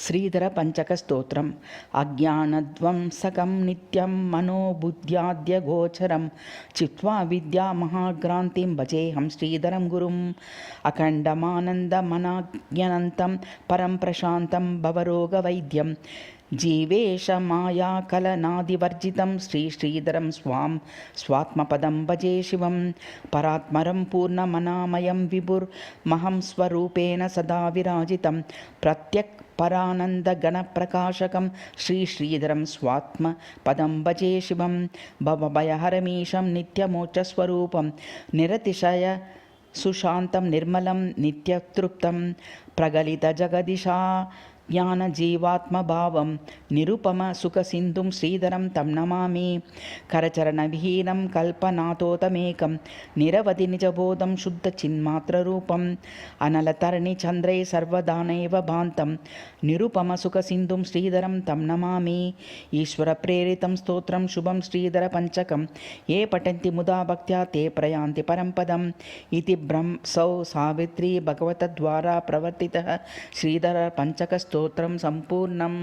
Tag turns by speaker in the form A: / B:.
A: श्रीधरपञ्चकस्तोत्रम् अज्ञानध्वंसकं नित्यं मनोबुद्ध्याद्यगोचरं चित्वा विद्यामहाग्रान्तिं भजेऽहं श्रीधरं गुरुम् अखण्डमानन्दमनाज्ञनन्तं परं प्रशान्तं भवरोगवैद्यं जीवेशमायाकलनादिवर्जितं श्रीधरं स्वात्मपदं भजे शिवं परात्मरं पूर्णमनामयं विभुर्महं स्वरूपेण सदा विराजितं प्रत्यक् परानन्दगणप्रकाशकं श्रीधरं स्वात्मपदं भजे शिवं भवभयहरमीशं नित्यमोक्षस्वरूपं निरतिशय सुशान्तं निर्मलं नित्यतृप्तं प्रगलितजगदिशा ज्ञानजीवात्मभावं निरुपमसुखसिन्धुं श्रीधरं तं नमामि करचरणविहीनं कल्पनातोतमेकं निरवधि निजबोधं शुद्धचिन्मात्ररूपम् अनलतरणिचन्द्रे सर्वदानैव भान्तं निरुपमसुखसिन्धुं श्रीधरं तं नमामि ईश्वरप्रेरितं स्तोत्रं शुभं श्रीधरपञ्चकं ये पठन्ति मुदा भक्त्या ते प्रयान्ति परं पदम् इति ब्रह्मसौ सावित्री भगवतद्वारा प्रवर्तितः श्रीधरपञ्चकस्तोत्रं सम्पूर्णम्।